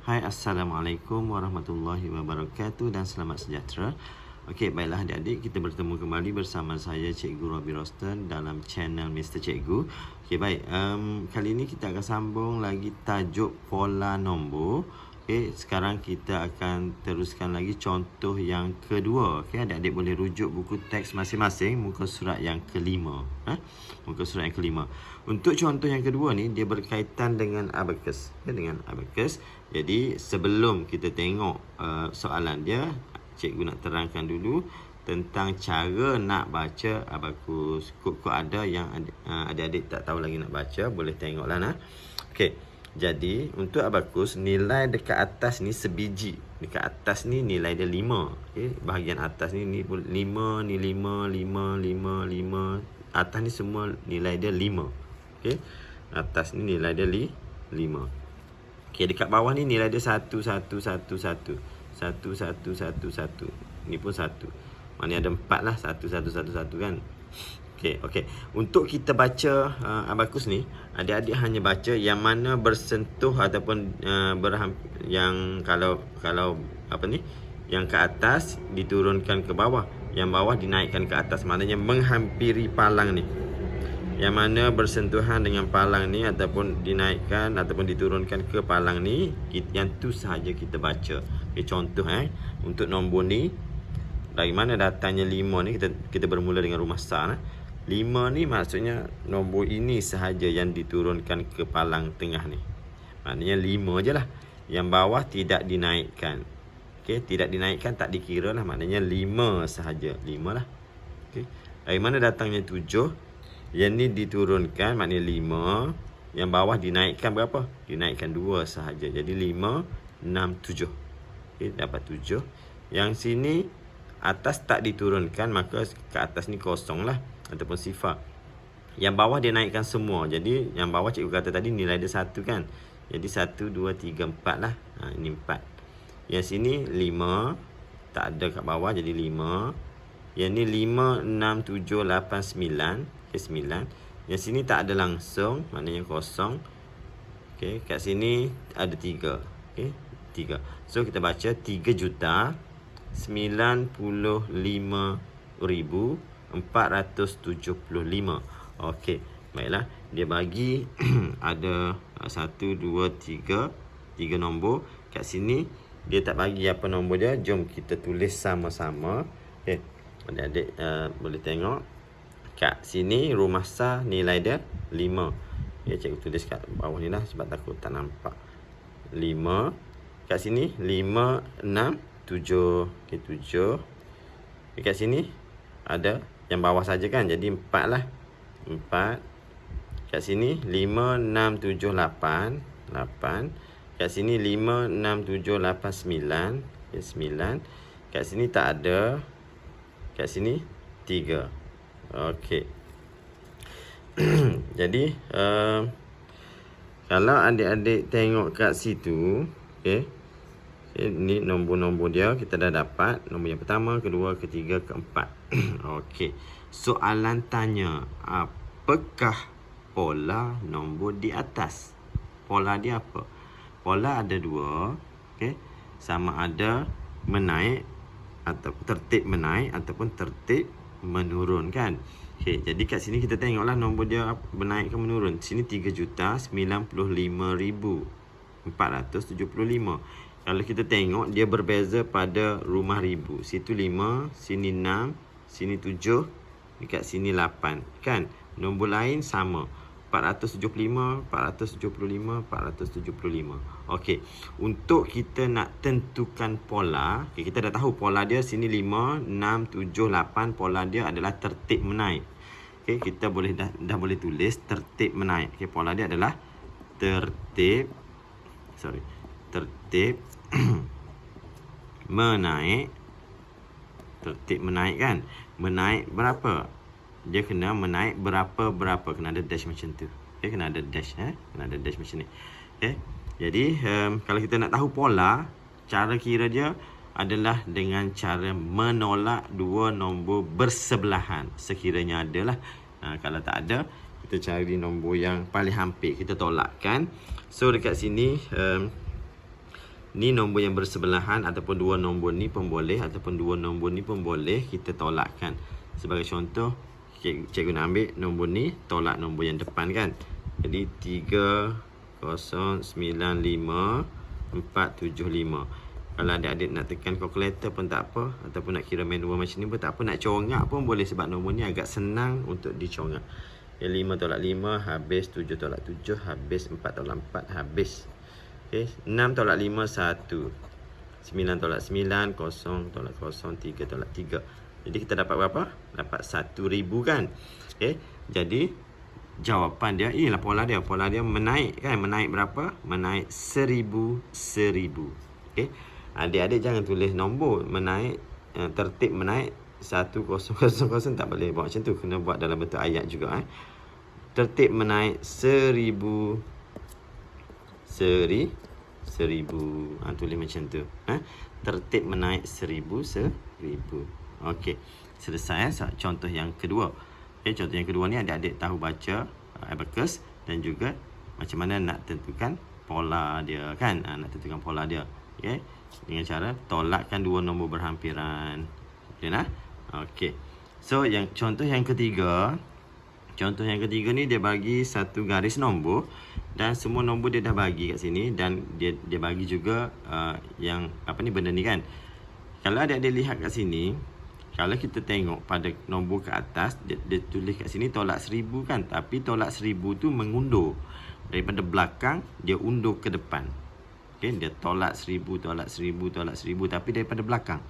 Hai, Assalamualaikum warahmatullahi wabarakatuh dan selamat sejahtera. Okey, baiklah adik-adik, kita bertemu kembali bersama saya Cikgu Robbie Rosten dalam channel Mr. Cikgu. Okey, baik. Kali ini kita akan sambung lagi tajuk pola nombor. Okey, sekarang kita akan teruskan lagi contoh yang kedua. Okey, adik-adik boleh rujuk buku teks masing-masing muka surat yang kelima. Muka surat yang kelima. Untuk contoh yang kedua ni, dia berkaitan dengan abacus. Okay, dengan abacus. Jadi, sebelum kita tengok soalan dia, cikgu nak terangkan dulu tentang cara nak baca abacus. Kod-kod ada yang adik-adik tak tahu lagi nak baca, boleh tengoklah nah. Okey. Jadi, untuk abacus, nilai dekat atas ni sebiji. Dekat atas ni nilai dia 5. Okay? Bahagian atas ni 5, ni 5, 5, 5, 5. Atas ni semua nilai dia 5. Okay? Atas ni nilai dia 5. Okay, dekat bawah ni nilai dia 1, 1, 1, 1. 1, 1, 1, 1. Ni pun 1. Maknanya ada 4 lah. 1, 1, 1, 1 kan. Okey. Untuk kita baca abacus ni, adik-adik hanya baca yang mana bersentuh ataupun yang kalau apa ni, yang ke atas diturunkan ke bawah, yang bawah dinaikkan ke atas. Maknanya menghampiri palang ni. Yang mana bersentuhan dengan palang ni ataupun dinaikkan ataupun diturunkan ke palang ni, yang tu sahaja kita baca. Okay, contoh untuk nombor ni, dari mana datangnya 5 ni, kita bermula dengan rumah sah. 5 ni maksudnya nombor ini sahaja yang diturunkan ke palang tengah ni. Maknanya 5 je lah. Yang bawah tidak dinaikkan. Okey, tidak dinaikkan tak dikira lah. Maknanya 5 sahaja. 5 lah. Okey. Dari mana datangnya 7? Yang ni diturunkan maknanya 5. Yang bawah dinaikkan berapa? Dinaikkan 2 sahaja. Jadi 5, 6, 7. Okey, dapat 7. Yang sini atas tak diturunkan, maka ke atas ni kosong lah ataupun sifar. Yang bawah dia naikkan semua. Jadi yang bawah cikgu kata tadi nilai dia 1 kan. Jadi 1, 2, 3, 4 lah. Ini 4. Yang sini 5. Tak ada kat bawah jadi 5. Yang ni 5, 6, 7, 8, 9. Okay, 9. Yang sini tak ada langsung, maknanya kosong. Okay, kat sini ada 3. Okay, 3. So kita baca 3,95,475. Okey, baiklah. Dia bagi ada 1, 2, 3. 3 nombor. Kat sini dia tak bagi apa nombor dia. Jom kita tulis sama-sama. Okey, adik-adik boleh tengok. Kat sini rumah sah nilai dia 5. Ya, cikgu tulis kat bawah ni lah sebab takut tak nampak. 5. Kat sini 5, 6, 7. Okey, 7. Dekat sini ada yang bawah saja kan. Jadi 4 lah. 4. Kat sini 5, 6, 7, 8. 8. Kat sini 5, 6, 7, 8, 9. Okey, 9. Kat sini tak ada. Kat sini 3. Okey. Jadi kalau adik-adik tengok kat situ, okey. Ini nombor-nombor dia kita dah dapat. Nombor yang pertama, kedua, ketiga, keempat. Okey. Soalan tanya, apakah pola nombor di atas? Pola dia apa? Pola ada 2. Okey. Sama ada menaik atau tertib menaik ataupun tertib menurun kan. Okey, jadi kat sini kita tengoklah nombor dia menaik ke menurun. Sini 3,95,475. Kalau kita tengok dia berbeza pada rumah ribu. Situ 5, sini 6, sini 7, dekat sini 8 kan. Nombor lain sama. 475, 475, 475. Okey, untuk kita nak tentukan pola, okay, kita dah tahu pola dia sini 5, 6, 7, 8. Pola dia adalah tertib menaik. Okey, kita boleh dah boleh tulis tertib menaik. Okey, pola dia adalah tertib menaik. Tertib menaik kan. Menaik berapa? Dia kena menaik berapa. Kena ada dash macam tu. Okay, kena ada dash. Kena ada dash macam ni. Okay. Jadi kalau kita nak tahu pola, cara kira dia adalah dengan cara menolak dua nombor bersebelahan. Sekiranya ada lah. Kalau tak ada, kita cari nombor yang paling hampir, kita tolakkan. So dekat sini ni nombor yang bersebelahan ataupun dua nombor ni pun boleh, ataupun dua nombor ni pun boleh kita tolakkan. Sebagai contoh, cikgu nak ambil nombor ni tolak nombor yang depan kan. Jadi 3095 Kalau adik-adik nak tekan kalkulator pun tak apa, ataupun nak kira manual macam ni pun tak apa, nak congak pun boleh sebab nombor ni agak senang untuk dicongak. 5 tolak 5 habis, 7 tolak 7 habis, 4 tolak 4 habis. Okay. 6 tolak 5 1, 9 tolak 9 0 tolak 0, 3 tolak 3. Jadi kita dapat berapa? Dapat 1000 kan. Okay. Jadi jawapan dia, inilah pola dia. Pola dia menaik kan. Menaik berapa? Menaik 1000. Okay. Adik-adik jangan tulis nombor menaik, tertib menaik 1000, tak boleh buat macam tu. Kena buat dalam bentuk ayat juga. Tertib menaik 1000. Tulis macam tu. Tertib menaik 1000. Okey. Selesai contoh yang kedua. Okay, contoh yang kedua ni adik-adik tahu baca abacus dan juga macam mana nak tentukan pola dia kan. Nak tentukan pola dia. Okey. Dengan cara tolakkan dua nombor berhampiran. Okey nah. Okey. So yang contoh yang ketiga. Contoh yang ketiga ni dia bagi satu garis nombor dan semua nombor dia dah bagi kat sini, dan dia bagi juga yang apa ni benda ni kan. Kalau adik-adik lihat kat sini, kalau kita tengok pada nombor ke atas, dia tulis kat sini tolak 1000 kan, tapi tolak 1000 tu mengundur daripada belakang, dia undur ke depan. Okey, dia tolak 1000 tapi daripada belakang.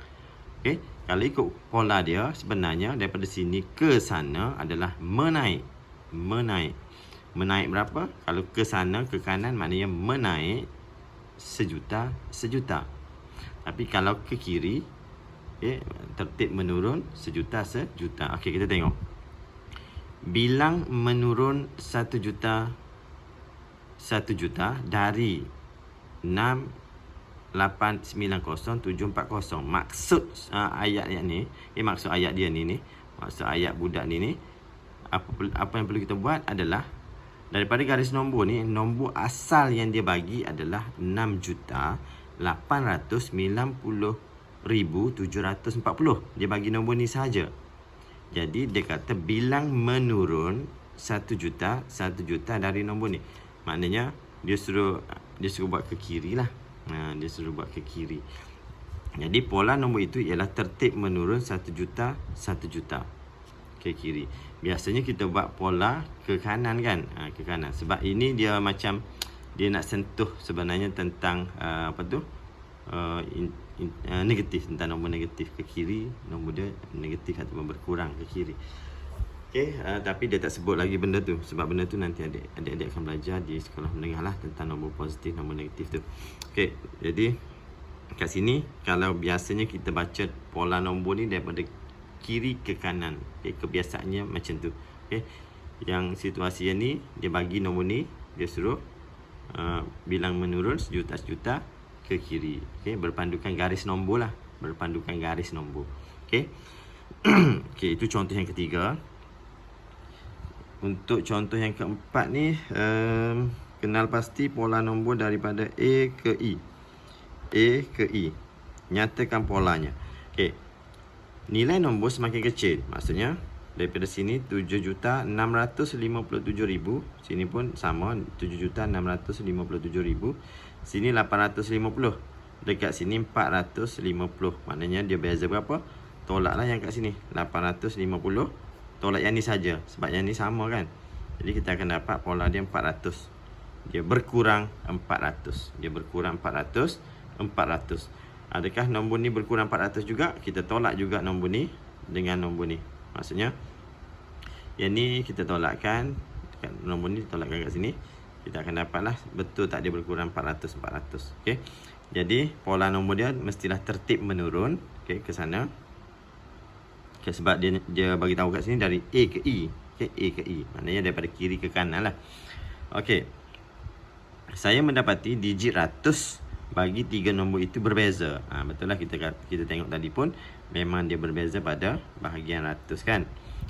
Okey, kalau ikut pola dia sebenarnya daripada sini ke sana adalah menaik. Menaik berapa? Kalau ke sana ke kanan maknanya menaik sejuta. Tapi kalau ke kiri, okay, tertib menurun sejuta. Okey, kita tengok. Bilang menurun 1 juta dari 6890740. Maksud ayat ni, maksud ayat dia ni, maksud ayat budak ni, apa yang perlu kita buat adalah daripada garis nombor ni, nombor asal yang dia bagi adalah 6,890,740. Dia bagi nombor ni saja. Jadi dia kata bilang menurun 1 juta dari nombor ni. Maknanya dia suruh buat ke kiri lah. Dia suruh buat ke kiri. Jadi pola nombor itu ialah tertib menurun 1 juta ke kiri. Biasanya kita buat pola ke kanan kan, ke kanan. Sebab ini dia macam dia nak sentuh sebenarnya tentang negatif, tentang nombor negatif ke kiri, nombor dia negatif ataupun berkurang ke kiri. Okey, tapi dia tak sebut lagi benda tu, sebab benda tu nanti adik-adik akan belajar di sekolah menengah lah tentang nombor positif, nombor negatif tu. Okey, jadi kat sini kalau biasanya kita baca pola nombor ni daripada kiri ke kanan. Okey, kebiasaannya macam tu. Okey, yang situasi yang ni dia bagi nombor ni, dia suruh bilang menurun sejuta ke kiri. Okey, berpandukan garis nombor lah, berpandukan garis nombor. Okey. Okey, itu contoh yang ketiga. Untuk contoh yang keempat ni, kenal pasti pola nombor daripada A ke I. Nyatakan polanya. Okey. Nilai nombor semakin kecil. Maksudnya daripada sini 7,657,000. Sini pun sama, 7,657,000. Sini 850. Dekat sini 450. Maknanya dia beza berapa? Tolaklah yang kat sini 850. Tolak yang ni saja, sebab yang ni sama kan. Jadi kita akan dapat pola dia 400. Dia berkurang 400. Adakah nombor ni berkurang 400 juga? Kita tolak juga nombor ni dengan nombor ni. Maksudnya yang ni kita tolakkan, nombor ni tolakkan kat sini. Kita akan dapatlah betul tak dia berkurang 400. Okey. Jadi pola nombor dia mestilah tertib menurun, okey, ke sana. Okay, sebab dia bagi tahu kat sini dari A ke I. Okay, A ke I. Maknanya daripada kiri ke kanan lah. Okey. Saya mendapati digit ratus bagi 3 nombor itu berbeza. Betul lah, kita tengok tadi pun memang dia berbeza pada bahagian ratus kan.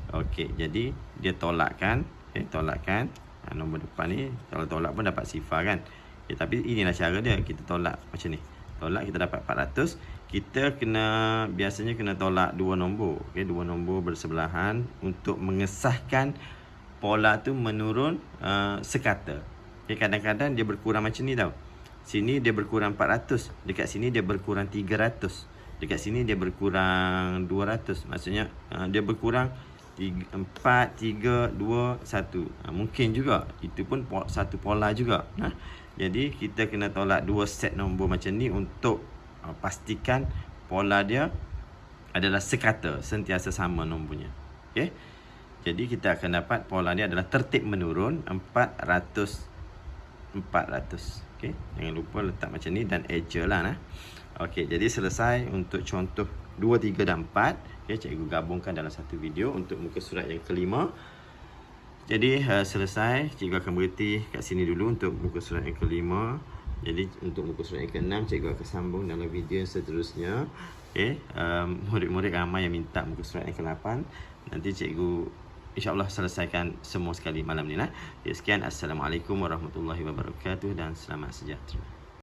Okey, jadi dia tolakkan. Okay, tolakkan nombor depan ni. Kalau tolak pun dapat sifar kan. Okay, tapi inilah cara dia. Kita tolak macam ni. tolak kita dapat 400. Kita biasanya kena tolak dua nombor, okey, dua nombor bersebelahan untuk mengesahkan pola tu menurun sekata. Okay, kadang-kadang dia berkurang macam ni tau. Sini dia berkurang 400, dekat sini dia berkurang 300, dekat sini dia berkurang 200. Maksudnya dia berkurang 4, 3, 2, 1. Mungkin juga itu pun satu pola juga. Jadi kita kena tolak dua set nombor macam ni untuk pastikan pola dia adalah sekata, sentiasa sama nombornya. Okey. Jadi kita akan dapat pola dia adalah tertib menurun 400. Okey. Jangan lupa letak macam ni dan eja lah. Okey, jadi selesai untuk contoh 2, 3 dan 4. Okey, cikgu gabungkan dalam satu video untuk muka surat yang kelima. Jadi selesai, cikgu akan berhenti kat sini dulu untuk muka surat yang kelima. Jadi untuk muka surat yang keenam, cikgu akan sambung dalam video yang seterusnya. Okey, murid-murid ramai yang minta muka surat yang ke-8. Nanti cikgu InsyaAllah selesaikan semua sekali malam ni lah. Sekian, Assalamualaikum warahmatullahi wabarakatuh dan selamat sejahtera.